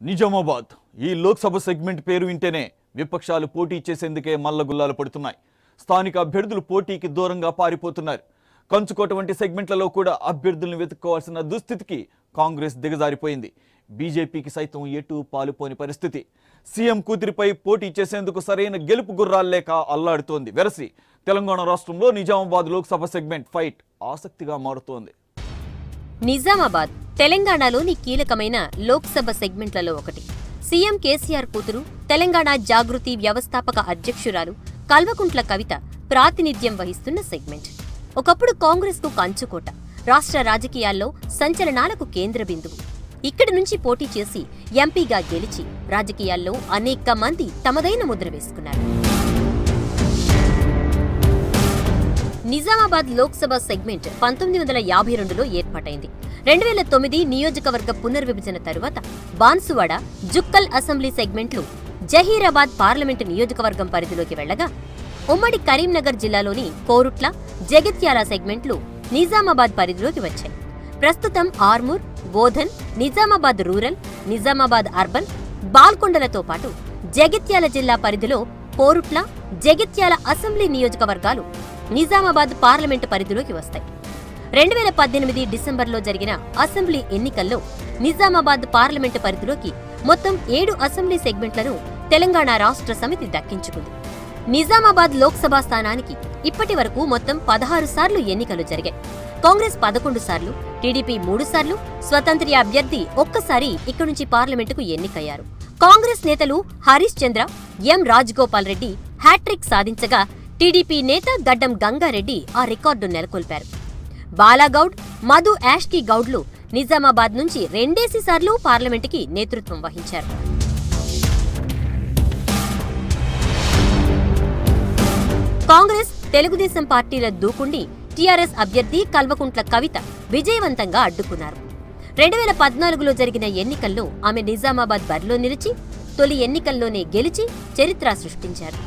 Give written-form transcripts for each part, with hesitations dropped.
నిజామాబాద్ ఈ లోక్సభ సెగ్మెంట్ పేరు వింటేనే విపక్షాలు పోటీ చేసేందుకే మల్లగుల్లాలు పడుతున్నాయి. స్థానిక అభ్యర్థులు పోటీకి దూరంగా పారిపోతున్నారు. కంచుకోట వంటి సెగ్మెంట్లలో కూడా అభ్యర్థులను వెతుక్కోవాల్సిన దుస్థితికి కాంగ్రెస్ దిగజారిపోయింది. బీజేపీకి సైతం ఎటు పాలుపోని పరిస్థితి. సీఎం కూతురిపై పోటీ చేసేందుకు సరైన గెలుపు గుర్రాల్లేక అల్లాడుతోంది. వెరసి తెలంగాణ రాష్ట్రంలో నిజామాబాద్ లోక్సభ సెగ్మెంట్ ఫైట్ ఆసక్తిగా మారుతోంది. నిజామాబాద్ తెలంగాణలోని కీలకమైన లోక్సభ సెగ్మెంట్లలో ఒకటి. సీఎం కేసీఆర్ కూతురు, తెలంగాణ జాగృతి వ్యవస్థాపక అధ్యక్షురాలు కల్వకుంట్ల కవిత ప్రాతినిధ్యం వహిస్తున్న సెగ్మెంట్. ఒకప్పుడు కాంగ్రెస్ కు కంచుకోట, రాష్ట్ర రాజకీయాల్లో సంచలనాలకు కేంద్ర బిందువు. ఇక్కడి నుంచి పోటీ చేసి ఎంపీగా గెలిచి రాజకీయాల్లో అనేక మంది తమదైన ముద్ర వేసుకున్నారు. నిజామాబాద్ లోక్సభ సెగ్మెంట్ 1952లో ఏర్పాటైంది. 2009 నియోజకవర్గ పునర్విభజన తరువాత బాన్సువాడ, జుక్కల్ అసెంబ్లీ సెగ్మెంట్లు జహీరాబాద్ పార్లమెంటు నియోజకవర్గం పరిధిలోకి వెళ్లగా, ఉమ్మడి కరీంనగర్ జిల్లాలోని కోరుట్ల, జగిత్యాల సెగ్మెంట్లు నిజామాబాద్ పరిధిలోకి వచ్చాయి. ప్రస్తుతం ఆర్మూర్, బోధన్, నిజామాబాద్ రూరల్, నిజామాబాద్ అర్బన్, బాల్కొండలతో పాటు జగిత్యాల జిల్లా పరిధిలో కోరుట్ల, జగిత్యాల అసెంబ్లీ నియోజకవర్గాలు నిజామాబాద్ పార్లమెంటు పరిధిలోకి వస్తాయి. 2018 డిసెంబర్లో జరిగిన అసెంబ్లీ ఎన్నికల్లో నిజామాబాద్ పార్లమెంటు పరిధిలోకి మొత్తం 7 అసెంబ్లీ సెగ్మెంట్లను తెలంగాణ రాష్ట్ర సమితి దక్కించుకుంది. నిజామాబాద్ లోక్సభ స్థానానికి ఇప్పటి వరకు మొత్తం 16 సార్లు ఎన్నికలు జరిగాయి. కాంగ్రెస్ 11 సార్లు, టీడీపీ 3 సార్లు, స్వతంత్ర అభ్యర్థి ఒక్కసారి ఇక్కడి నుంచి పార్లమెంటుకు ఎన్నికయ్యారు. కాంగ్రెస్ నేతలు హరీష్ చంద్ర, ఎం రాజగోపాల్ రెడ్డి హ్యాట్రిక్ సాధించగా, టీడీపీ నేత గడ్డం గంగారెడ్డి ఆ రికార్డు నెలకొల్పారు. బాలాగౌడ్, మధు యాష్కీ గౌడ్లు నిజామాబాద్ నుంచి 2 సార్లు పార్లమెంటుకి నేతృత్వం వహించారు. కాంగ్రెస్, తెలుగుదేశం పార్టీల దూకుండి టీఆర్ఎస్ అభ్యర్థి కల్వకుంట్ల కవిత విజయవంతంగా అడ్డుకున్నారు. 2014లో జరిగిన ఎన్నికల్లో ఆమె నిజామాబాద్ బరిలో నిలిచి తొలి ఎన్నికల్లోనే గెలిచి చరిత్ర సృష్టించారు.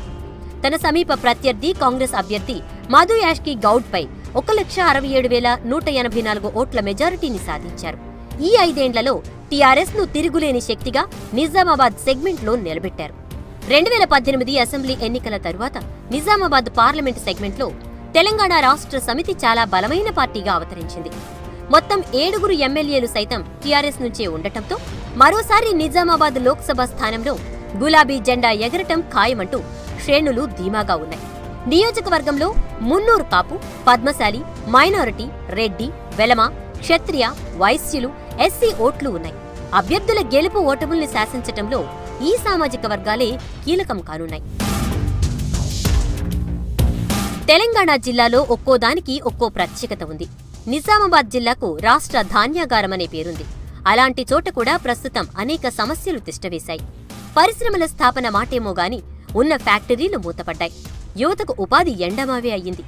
తన సమీప ప్రత్యర్థి కాంగ్రెస్ అభ్యర్థి మధు యాష్కీ గౌడ్పై 1,67,184 ఓట్ల మెజారిటీని సాధించారు. ఈ 5 ఏళ్లలో టీఆర్ఎస్ ను తిరుగులేని శక్తిగా నిజామాబాద్ సెగ్మెంట్లో నిలబెట్టారు. 2018 అసెంబ్లీ ఎన్నికల తరువాత నిజామాబాద్ పార్లమెంటు సెగ్మెంట్లో తెలంగాణ రాష్ట్ర సమితి చాలా బలమైన పార్టీగా అవతరించింది. మొత్తం 7 ఎమ్మెల్యేలు సైతం టీఆర్ఎస్ నుంచే ఉండటంతో మరోసారి నిజామాబాద్ లోక్సభ స్థానంలో గులాబీ జెండా ఎగరటం ఖాయమంటూ శ్రేణులు ధీమాగా ఉన్నాయి. నియోజకవర్గంలో మున్నూరు కాపు, పద్మశాలి, మైనారిటీ, రెడ్డి, వెలమ, క్షత్రియ, వైశ్యులు, ఎస్సీ ఓట్లు ఉన్నాయి. అభ్యర్థుల గెలుపు ఓటముల్ని శాసించటంలో ఈ సామాజిక వర్గాలే కీలకం కానున్నాయి. తెలంగాణ జిల్లాలో ఒక్కోదానికి ఒక్కో ప్రత్యేకత ఉంది. నిజామాబాద్ జిల్లాకు రాష్ట్ర ధాన్యాగారం అనే పేరుంది. అలాంటి చోట కూడా ప్రస్తుతం అనేక సమస్యలు తిష్టవేశాయి. పరిశ్రమల స్థాపన మాటేమో గాని ఉన్న ఫ్యాక్టరీలు మూతపడ్డాయి. యువతకు ఉపాధి ఎండమావే అయ్యింది.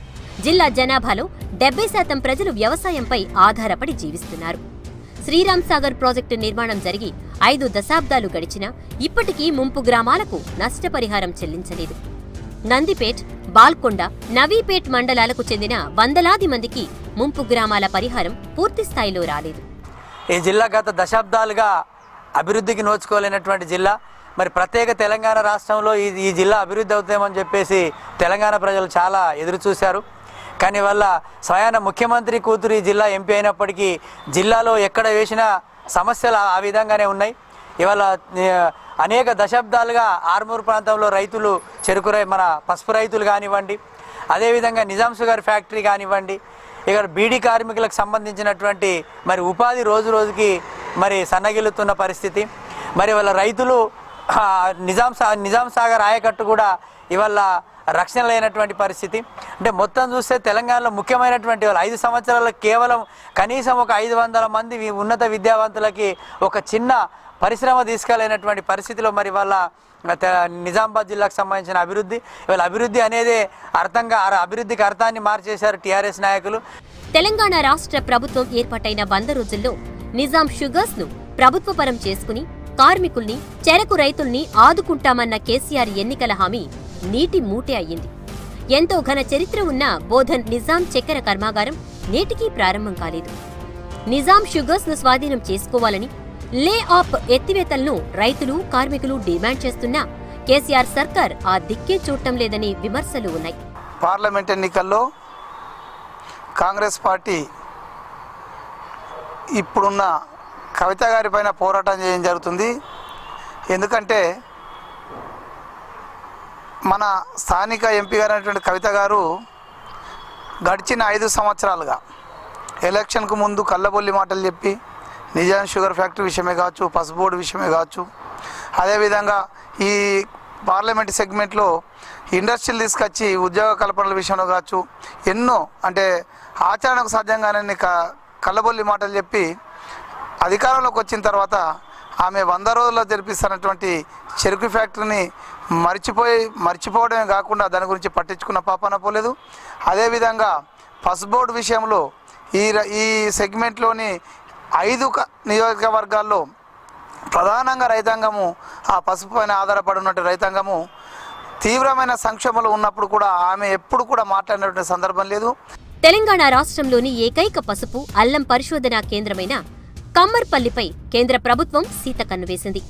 జిల్లా జనాభాలో 70% ప్రజలు వ్యవసాయంపై ఆధారపడి జీవిస్తున్నారు. శ్రీరామ్ సాగర్ ప్రాజెక్టు నిర్మాణం జరిగి 5 దశాబ్దాలు గడిచినా ఇప్పటికీ ముంపు గ్రామాలకు నష్టపరిహారం చెల్లించలేదు. నందిపేట్, బాల్కొండ, నవీపేట్ మండలాలకు చెందిన వందలాది మందికి ముంపు గ్రామాల పరిహారం పూర్తిస్థాయిలో రాలేదు. ఈ జిల్లా గత దశాబ్దాలుగా అభివృద్ధికి నోచుకోలేనటువంటి జిల్లా. మరి ప్రత్యేక తెలంగాణ రాష్ట్రంలో ఈ జిల్లా అభివృద్ధి అవుతామని చెప్పేసి తెలంగాణ ప్రజలు చాలా ఎదురు చూశారు. కానీ వల్ల స్వయాన ముఖ్యమంత్రి కూతురు ఈ జిల్లా ఎంపీ అయినప్పటికీ జిల్లాలో ఎక్కడ వేసిన సమస్యలు ఆ విధంగానే ఉన్నాయి. ఇవాళ అనేక దశాబ్దాలుగా ఆర్మూర్ ప్రాంతంలో రైతులు మన పసుపు రైతులు కానివ్వండి, అదేవిధంగా నిజాం షుగర్ ఫ్యాక్టరీ కానివ్వండి, ఇక్కడ బీడీ కార్మికులకు సంబంధించినటువంటి మరి ఉపాధి రోజు రోజుకి మరి సన్నగిల్లుతున్న పరిస్థితి. మరి వాళ్ళ రైతులు నిజాం సాగర్ ఆయకట్టు కూడా ఇవాళ రక్షణ లేనటువంటి పరిస్థితి. అంటే మొత్తం చూస్తే తెలంగాణలో ముఖ్యమైనటువంటి 5 సంవత్సరాల్లో కేవలం కనీసం ఒక 500 మంది ఉన్నత విద్యావంతులకి ఒక చిన్న పరిశ్రమ తీసుకెళ్ళలేనటువంటి పరిస్థితిలో మరి వాళ్ళ నిజామాబాద్ జిల్లాకు సంబంధించిన అభివృద్ధి, ఇవాళ అభివృద్ధి అనేది అభివృద్ధికి అర్థాన్ని మార్చేశారు టీఆర్ఎస్ నాయకులు. తెలంగాణ రాష్ట్ర ప్రభుత్వం ఏర్పాటైన 100 రోజుల్లో నిజాం షుగర్స్ ను ప్రభుత్వపరం చేసుకుని కార్మికుల్ని, చెరకు రైతుల్ని ఆదుకుంటామన్న కేసీఆర్ ఎన్నికల హామీ నీటి మూటే అయ్యింది. ఎంతో ఘన చరిత్ర ఉన్న బోధన్ నిజాం చక్కెర కర్మాగారం నేటికీ ప్రారంభం కాలేదు. నిజాం షుగర్స్ ను స్వాధీనం చేసుకోవాలని లే ఆఫ్ ఎత్తివేతలను రైతులు కార్మికులు డిమాండ్ చేస్తున్నా కేసీఆర్ సర్కార్ ఆ దిక్కే చూడటం లేదని విమర్శలు ఉన్నాయి. పార్లమెంట్ ఎన్నికల్లో కాంగ్రెస్ పార్టీ ఇప్పుడున్న కవిత గారి పైన పోరాటం చేయడం జరుగుతుంది. ఎందుకంటే మన స్థానిక ఎంపీ గారు అయినటువంటి కవిత గారు గడిచిన 5 సంవత్సరాలుగా ఎలక్షన్కు ముందు కళ్ళబొల్లి మాటలు చెప్పి నిజాం షుగర్ ఫ్యాక్టరీ విషయమే కావచ్చు, పసుపు బోర్డు విషయమే కావచ్చు, అదేవిధంగా ఈ పార్లమెంట్ సెగ్మెంట్లో ఇండస్ట్రీలు తీసుకొచ్చి ఉద్యోగ కల్పనల విషయంలో కావచ్చు, ఎన్నో అంటే ఆచరణకు సాధ్యంగానే కళ్ళబొల్లి మాటలు చెప్పి అధికారంలోకి వచ్చిన తర్వాత ఆమె 100 రోజుల్లో జరిపిస్తున్నటువంటి చెరుకు ఫ్యాక్టరీని మర్చిపోవడమే కాకుండా దాని గురించి పట్టించుకున్న పాపాన పోలేదు. అదేవిధంగా పసుపు బోర్డు విషయంలో ఈ సెగ్మెంట్లోని 5 నియోజకవర్గాల్లో ప్రధానంగా రైతాంగము ఆ పసుపు పైన ఆధారపడినటువంటి రైతాంగము తీవ్రమైన సంక్షోభంలో ఉన్నప్పుడు కూడా ఆమె ఎప్పుడు కూడా మాట్లాడినటువంటి సందర్భం లేదు. తెలంగాణ రాష్ట్రంలోని ఏకైక పసుపు అల్లం పరిశోధనా కేంద్రమైన కమ్మర్పల్లిపై కేంద్ర ప్రభుత్వం సీతకన్ను వేసింది.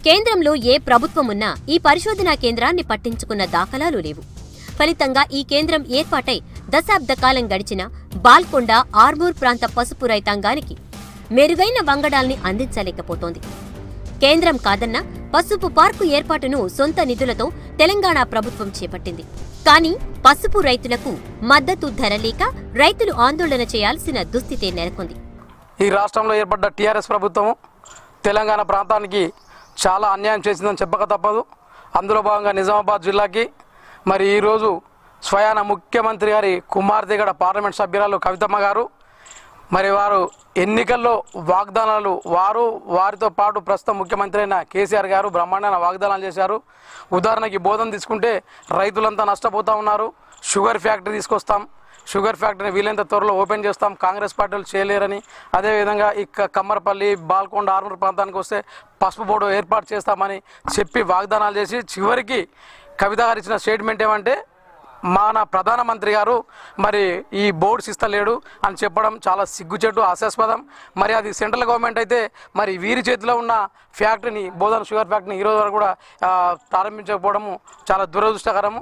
కేంద్రంలో ఏ ప్రభుత్వం ఉన్నా ఈ పరిశోధనా కేంద్రాన్ని పట్టించుకున్న దాఖలాలు లేవు. ఫలితంగా ఈ కేంద్రం ఏర్పాటై దశాబ్ద కాలం గడిచిన బాల్కొండ, ఆర్మూర్ ప్రాంత పసుపు రైతాంగానికి మెరుగైన వంగడాల్ని అందించలేకపోతోంది. కేంద్రం కాదన్నా పసుపు పార్కు ఏర్పాటును సొంత నిధులతో తెలంగాణ ప్రభుత్వం చేపట్టింది. కానీ పసుపు రైతులకు మద్దతు ధర లేక రైతులు ఆందోళన చేయాల్సిన దుస్థితే నెలకొంది. ఈ రాష్ట్రంలో ఏర్పడ్డ టీఆర్ఎస్ ప్రభుత్వం తెలంగాణ ప్రాంతానికి చాలా అన్యాయం చేసిందని చెప్పక తప్పదు. అందులో భాగంగా నిజామాబాద్ జిల్లాకి మరి ఈరోజు స్వయాన ముఖ్యమంత్రి గారి కుమార్తె గడ పార్లమెంట్ సభ్యురాలు కవితమ్మ గారు మరి వారు ఎన్నికల్లో వాగ్దానాలు వారితో పాటు ప్రస్తుతం ముఖ్యమంత్రి అయిన కేసీఆర్ గారు బ్రహ్మాండమైన వాగ్దానాలు చేశారు. ఉదాహరణకి బోధన తీసుకుంటే రైతులంతా నష్టపోతూ ఉన్నారు. షుగర్ ఫ్యాక్టరీ తీసుకొస్తాం, షుగర్ ఫ్యాక్టరీని వీలైనంత త్వరలో ఓపెన్ చేస్తాం, కాంగ్రెస్ పార్టీలు చేయలేరని, అదేవిధంగా ఇక కమ్మర్పల్లి, బాల్కొండ, ఆర్మూర్ ప్రాంతానికి వస్తే పసుపు బోర్డు ఏర్పాటు చేస్తామని చెప్పి వాగ్దానాలు చేసి చివరికి కవిత గారు ఇచ్చిన స్టేట్మెంట్ ఏమంటే మన ప్రధానమంత్రి గారు మరి ఈ బోర్డ్స్ ఇస్తలేడు అని చెప్పడం చాలా సిగ్గుచేటు, హాస్యాస్పదం. మరి అది సెంట్రల్ గవర్నమెంట్ అయితే మరి వీరి చేతిలో ఉన్న ఫ్యాక్టరీని, బోధన షుగర్ ఫ్యాక్టరీని ఈరోజు వరకు కూడా ప్రారంభించకపోవడము చాలా దురదృష్టకరము.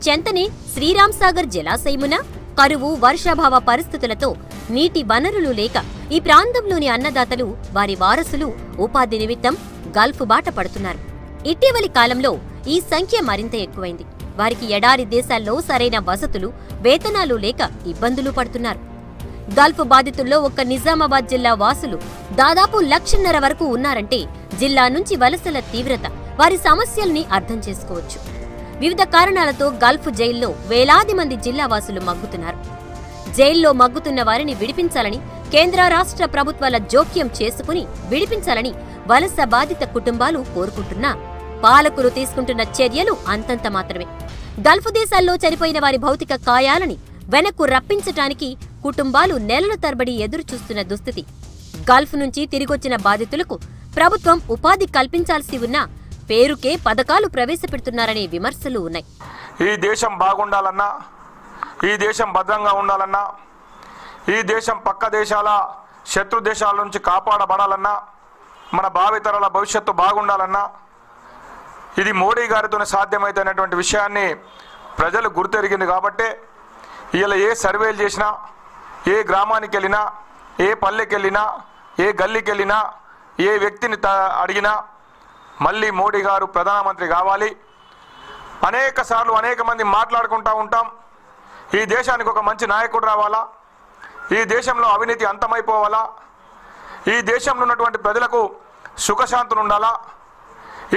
చెంతని శ్రీరామ్ సాగర్ జలాశయమున కరువు, వర్షాభావ పరిస్థితులతో నీటి వనరులు లేక ఈ ప్రాంతంలోని అన్నదాతలు, వారి వారసులు ఉపాధి నిమిత్తం గల్ఫ్ బాట పడుతున్నారు. ఇటీవలి కాలంలో ఈ సంఖ్య మరింత ఎక్కువైంది. వారికి ఎడారి దేశాల్లో సరైన వసతులు, వేతనాలు లేక ఇబ్బందులు పడుతున్నారు. గల్ఫ్ బాధితుల్లో ఒక్క నిజామాబాద్ జిల్లా వాసులు దాదాపు 1,50,000 వరకు ఉన్నారంటే జిల్లా నుంచి వలసల తీవ్రత, వారి సమస్యల్ని అర్థం చేసుకోవచ్చు. వివిధ కారణాలతో గల్ఫ్ జైల్లో వేలాది మంది జిల్లావాసులు మగ్గుతున్నారు. జైల్లో మగ్గుతున్న వారిని విడిపించాలని, కేంద్ర రాష్ట్ర ప్రభుత్వాల జోక్యం చేసుకుని విడిపించాలని వలస బాధిత కుటుంబాలు కోరుకుంటున్నా పాలకులు తీసుకుంటున్న చర్యలు అంతంత మాత్రమే. గల్ఫ్ దేశాల్లో చనిపోయిన వారి భౌతిక కాయాలని వెనక్కు రప్పించటానికి కుటుంబాలు నెలల తరబడి ఎదురుచూస్తున్న దుస్థితి. గల్ఫ్ నుంచి తిరిగొచ్చిన బాధితులకు ప్రభుత్వం ఉపాధి కల్పించాల్సి ఉన్నా పేరుకే పథకాలు ప్రవేశపెడుతున్నారనే విమర్శలు ఉన్నాయి. ఈ దేశం బాగుండాలన్నా, ఈ దేశం భద్రంగా ఉండాలన్నా, ఈ దేశం పక్క దేశాల శత్రు దేశాల నుంచి కాపాడబడాలన్నా, మన భావితరాల భవిష్యత్తు బాగుండాలన్నా ఇది మోడీ గారితోనే సాధ్యమైనటువంటి విషయాన్ని ప్రజలు గుర్తెరిగింది. కాబట్టి ఇలా ఏ సర్వేలు చేసినా, ఏ గ్రామానికి వెళ్ళినా, ఏ పల్లెకి వెళ్ళినా, ఏ గల్లీకి వెళ్ళినా, ఏ వ్యక్తిని అడిగినా మళ్ళీ మోడీ గారు ప్రధానమంత్రి కావాలి. అనేక సార్లు అనేక మంది మాట్లాడుకుంటూ ఉంటాం, ఈ దేశానికి ఒక మంచి నాయకుడు రావాలా, ఈ దేశంలో అవినీతి అంతమైపోవాలా, ఈ దేశంలో ఉన్నటువంటి ప్రజలకు సుఖశాంతులు ఉండాలా,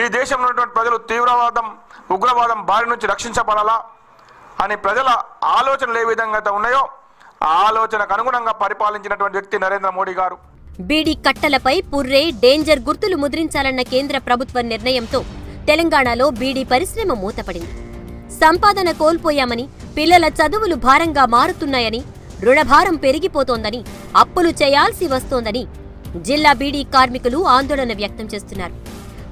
ఈ దేశంలో ఉన్నటువంటి ప్రజలు తీవ్రవాదం, ఉగ్రవాదం బారి నుంచి రక్షించబడాలా అని ప్రజల ఆలోచనలు ఏ విధంగా అయితే ఉన్నాయో ఆ ఆలోచనకు అనుగుణంగా పరిపాలించినటువంటి వ్యక్తి నరేంద్ర మోడీ గారు. బీడీ కట్టలపై పుర్రే, డేంజర్ గుర్తులు ముద్రించాలన్న కేంద్ర ప్రభుత్వ నిర్ణయంతో తెలంగాణలో బీడీ పరిశ్రమ మూతపడింది. సంపాదన కోల్పోయామని, పిల్లల చదువులు భారంగా మారుతున్నాయని, రుణభారం పెరిగిపోతోందని, అప్పులు చేయాల్సి వస్తోందని జిల్లా బీడీ కార్మికులు ఆందోళన వ్యక్తం చేస్తున్నారు.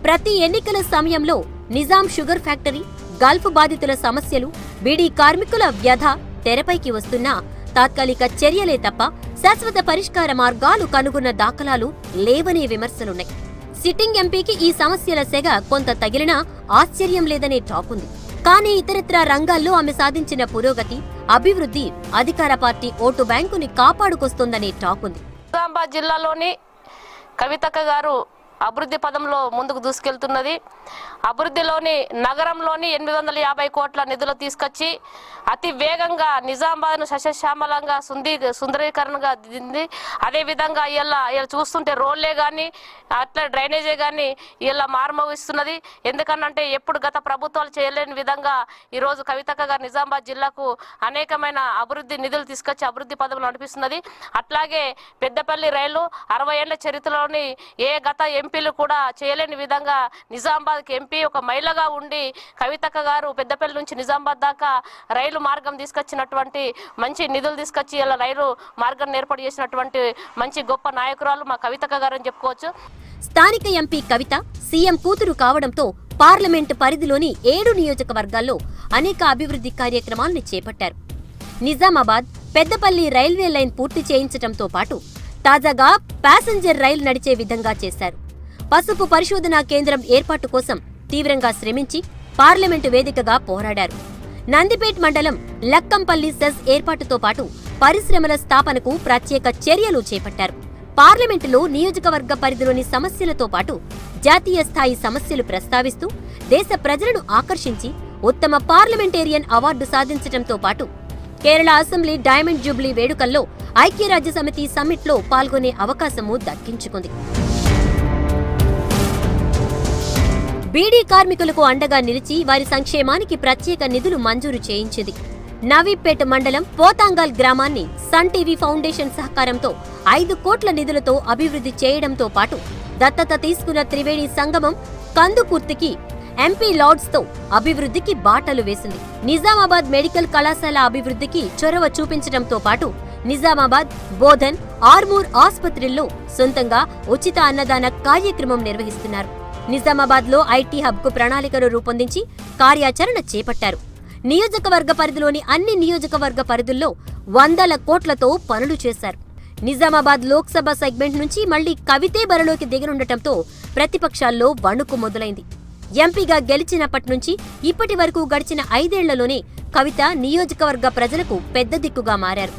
ప్రతి ఎన్నికల సమయంలో నిజాం షుగర్ ఫ్యాక్టరీ, గల్ఫ్ బాధితుల సమస్యలు, బీడీ కార్మికుల వ్యధ తెరపైకి వస్తున్నా తాత్కాలిక చర్యలే తప్ప శాశ్వత పరిష్కార మార్గాలు కనుగొన్న దాఖలాలు లేవనే విమర్శలున్నాయి. సిట్టింగ్ ఎంపీకి ఈ సమస్యల సెగ కొంత తగిలినా ఆశ్చర్యం లేదనే టాక్ ఉంది. కానీ ఇతరత్రా రంగాల్లో ఆమె సాధించిన పురోగతి, అభివృద్ధి అధికార పార్టీ ఓటు బ్యాంకుని కాపాడుకొస్తోందనే టాక్ ఉంది. నిజామాబాద్ జిల్లాలోని కవితక్క గారు అభివృద్ధి పదంలో ముందుకు దూసుకెళ్తున్నది. అభివృద్ధిలోని నగరంలోని 850 కోట్ల నిధులు తీసుకొచ్చి అతి వేగంగా నిజామాబాద్ను సస్యశ్యామలంగా సుందరీకరణగా దింది. అదేవిధంగా ఇలా చూస్తుంటే రోడ్లే కానీ అట్లా డ్రైనేజే కానీ ఇలా మారుమోగిస్తున్నది. ఎందుకనంటే ఎప్పుడు గత ప్రభుత్వాలు చేయలేని విధంగా ఈరోజు కవితక్క గారు నిజామాబాద్ జిల్లాకు అనేకమైన అభివృద్ధి నిధులు తీసుకొచ్చి అభివృద్ధి పదవులు నడిపిస్తున్నది. అట్లాగే పెద్దపల్లి రైలు 60 ఏళ్ల చరిత్రలోని ఏ గత ఎంపీలు కూడా చేయలేని విధంగా నిజామాబాద్కి ఎంపీ ఒక మహిళగా ఉండి కవితక్క గారు పెద్దపల్లి నుంచి నిజామాబాద్ దాకా రైలు మార్గం తీసుకొచ్చినటువంటి మంచి నిధులు తీసుకొచ్చి ఇలా రైలు మార్గాన్ని ఏర్పాటు చేసినటువంటి మంచి గొప్ప నాయకురాలు మా కవితక్క గారు అని చెప్పుకోవచ్చు. స్థానిక ఎంపీ కవిత సీఎం కూతురు కావడంతో పార్లమెంటు పరిధిలోని 7 నియోజకవర్గాల్లో అనేక అభివృద్ధి కార్యక్రమాలను చేపట్టారు. నిజామాబాద్ పెద్దపల్లి రైల్వే లైన్ పూర్తి చేయించడంతో పాటు తాజాగా ప్యాసింజర్ రైలు నడిచే విధంగా చేశారు. పసుపు పరిశోధనా కేంద్రం ఏర్పాటు కోసం తీవ్రంగా శ్రమించి పార్లమెంటు వేదికగా పోరాడారు. నందిపేట్ మండలం లక్కంపల్లి సెస్ ఏర్పాటుతో పాటు పరిశ్రమల స్థాపనకు ప్రత్యేక చర్యలు చేపట్టారు. పార్లమెంటులో నియోజకవర్గ పరిధిలోని సమస్యలతో పాటు జాతీయ స్థాయి సమస్యలు ప్రస్తావిస్తూ దేశ ప్రజలను ఆకర్షించి ఉత్తమ పార్లమెంటేరియన్ అవార్డు సాధించడంతో పాటు కేరళ అసెంబ్లీ డైమండ్ జూబ్లీ వేడుకల్లో ఐక్యరాజ్యసమితి సమ్మిట్లో పాల్గొనే అవకాశము దక్కించుకుంది. బీడీ కార్మికులకు అండగా నిలిచి వారి సంక్షేమానికి ప్రత్యేక నిధులు మంజూరు చేయించింది. నవీపేట మండలం పోతాంగల్ గ్రామాన్ని సన్ టీవీ ఫౌండేషన్ సహకారంతో 5 కోట్ల నిధులతో అభివృద్ధి చేయడంతో పాటు దత్తత తీసుకున్న త్రివేణి సంగమం కందుకుర్తికి ఎంపీ లార్డ్స్ తో అభివృద్ధికి బాటలు వేసింది. నిజామాబాద్ మెడికల్ కళాశాల అభివృద్ధికి చొరవ చూపించడంతో పాటు నిజామాబాద్, బోధన్, ఆర్మూర్ ఆసుపత్రుల్లో సొంతంగా ఉచిత అన్నదాన కార్యక్రమం నిర్వహిస్తున్నారు. నిజామాబాద్ లో ఐటీ హబ్ కు ప్రణాళికలు రూపొందించి కార్యాచరణ చేపట్టారు. నియోజకవర్గ పరిధిలోని అన్ని నియోజకవర్గ పరిధుల్లో 100 కోట్లతో పనులు చేశారు. నిజామాబాద్ లోక్సభ సెగ్మెంట్ నుంచి మళ్లీ కవితే బరిలోకి దిగనుండటంతో ప్రతిపక్షాల్లో వణుకు మొదలైంది. ఎంపీగా గెలిచినప్పటి నుంచి ఇప్పటి వరకు గడిచిన 5 ఏళ్లలోనే కవిత నియోజకవర్గ ప్రజలకు పెద్ద దిక్కుగా మారారు.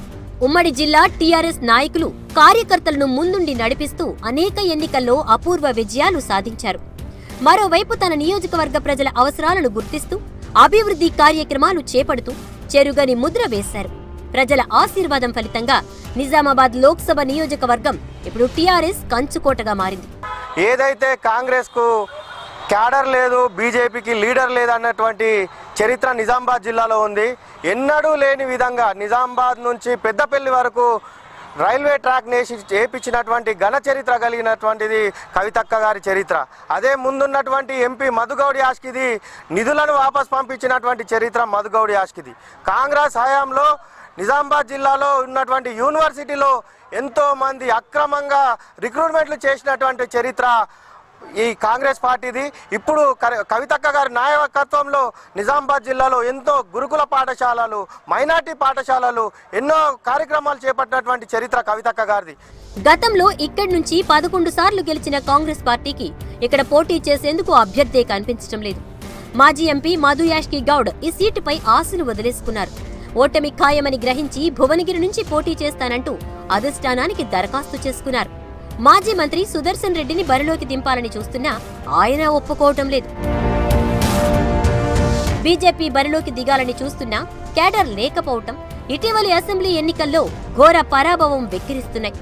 ఉమ్మడి జిల్లా టీఆర్ఎస్ నాయకులు, కార్యకర్తలను ముందుండి నడిపిస్తూ అనేక ఎన్నికల్లో అపూర్వ విజయాలు సాధించారు. మరోవైపు తన నియోజకవర్గ ప్రజల అవసరాలను గుర్తిస్తూ అభివృద్ధి కార్యక్రమాలు చేపడుతూ చెరుగని ముద్ర వేశారు. ప్రజల ఆశీర్వాదం ఫలితంగా నిజామాబాద్ లోక్సభ నియోజకవర్గం ఇప్పుడు టీఆర్ఎస్ కంచుకోటగా మారింది. ఏదైతే కాంగ్రెస్ కు క్యాడర్ లేదు, బీజేపీకి లీడర్ లేదు అన్నటువంటి చరిత్ర నిజామాబాద్ జిల్లాలో ఉంది. ఎన్నడూ లేని విధంగా నిజామాబాద్ నుంచి పెద్దపల్లి వరకు రైల్వే ట్రాక్ నేసి చేపించినటువంటి ఘన చరిత్ర కలిగినటువంటిది కవితక్క గారి చరిత్ర. అదే ముందున్నటువంటి ఎంపీ మధుగౌడి యాష్కిది నిధులను వాపస్ పంపించినటువంటి చరిత్ర మధుగౌడి యాష్కిది. కాంగ్రెస్ హయాంలో నిజామాబాద్ జిల్లాలో ఉన్నటువంటి యూనివర్సిటీలో ఎంతో మంది అక్రమంగా రిక్రూట్మెంట్లు చేసినటువంటి చరిత్ర ఈ కాంగ్రెస్ పార్టీది. ఇప్పుడు కవితక్క గారి నాయకత్వంలో నిజామాబాద్ జిల్లాలో ఎంతో గురుకుల పాఠశాలలు, మైనార్టీ పాఠశాలలు, ఎన్నో కార్యక్రమాలు చేపట్టినటువంటి చరిత్ర కవితక్క గారిది. గతంలో ఇక్కడి నుంచి 11 సార్లు గెలిచిన కాంగ్రెస్ పార్టీకి ఇక్కడ పోటీ చేసేందుకు అభ్యర్థే కనిపించడం లేదు. మాజీ ఎంపీ మధు యాష్కి గౌడ్ ఈ సీటుపై ఆశలు వదిలేసుకున్నారు. ఓటమి ఖాయమని గ్రహించి భువనగిరి నుంచి పోటీ చేస్తానంటూ అధిష్టానానికి దరఖాస్తు చేసుకున్నారు. మాజీ మంత్రి సుదర్శన్ రెడ్డిని బరిలోకి దింపాలని చూస్తున్నా ఆయన ఒప్పుకోవటం లేదు. బీజేపీ బరిలోకి దిగాలని చూస్తున్నా కేడర్ లేకపోవటం ఇటీవలి అసెంబ్లీ ఎన్నికల్లో ఘోర పరాభవం వెక్కిరిస్తున్నాయి.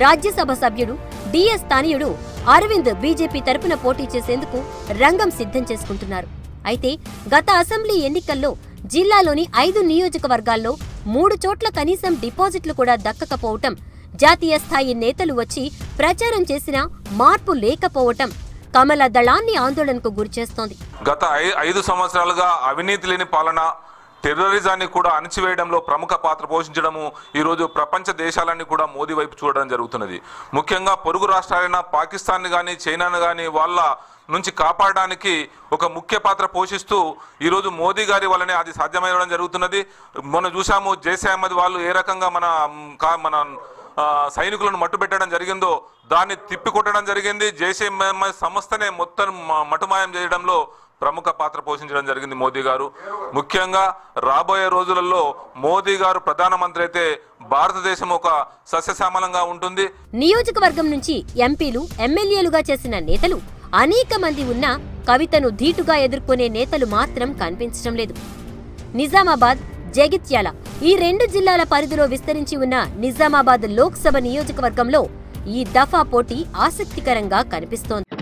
రాజ్యసభ సభ్యుడు డిఎస్ తానీయుడు అరవింద్ బీజేపీ తరపున పోటీ చేసేందుకు రంగం సిద్ధం చేసుకుంటున్నారు. అయితే గత అసెంబ్లీ ఎన్నికల్లో జిల్లాలోని 5 నియోజకవర్గాల్లో 3 చోట్ల కనీసం డిపాజిట్లు కూడా దక్కకపోవటం, జాతీయ స్థాయి నేతలు వచ్చి ప్రచారం చేసినా మార్పు లేకపోవటం కమల దళాన్ని ఆందోళనకు గురిచేస్తోంది. గత 5 సంవత్సరాలుగా అవినీతి లేని పాలన, టెర్రరిజాన్ని కూడా అణిచివేయడంలో ప్రముఖ పాత్ర పోషించడము ఈరోజు ప్రపంచ దేశాలన్నీ కూడా మోదీ వైపు చూడడం జరుగుతున్నది. ముఖ్యంగా పొరుగు రాష్ట్రాలైన పాకిస్తాన్ కానీ చైనాను కానీ వాళ్ళ నుంచి కాపాడడానికి ఒక ముఖ్య పాత్ర పోషిస్తూ ఈరోజు మోదీ గారి వల్లనే అది సాధ్యమయ్యడం జరుగుతున్నది. మొన్న చూసాము జైషే అహ్మద్ వాళ్ళు ఏ రకంగా మన సైనికులను మట్టుబెట్టడం జరిగిందో దాన్ని తిప్పికొట్టడం జరిగింది. జైషే అహ్మద్ సంస్థనే మొత్తం మటుమాయం చేయడంలో ప్రముఖ పాత్ర పోషించడం జరిగింది మోదీ గారు. ముఖ్యంగా రాబోయే రోజులలో మోదీ గారు ప్రధానమంత్రి అయితే భారతదేశం ఒక సస్యశ్యామలంగా ఉంటుంది. నియోజకవర్గం నుంచి ఎంపీలు ఎమ్మెల్యేలుగా చేసిన నేతలు అనేక మంది ఉన్నా కవితను ధీటుగా ఎదుర్కొనే నేతలు మాత్రం కనిపించడం లేదు. నిజామాబాద్, జగిత్యాల ఈ 2 జిల్లాల పరిధిలో విస్తరించి ఉన్న నిజామాబాద్ లోక్సభ నియోజకవర్గంలో ఈ దఫా పోటీ ఆసక్తికరంగా కనిపిస్తోంది.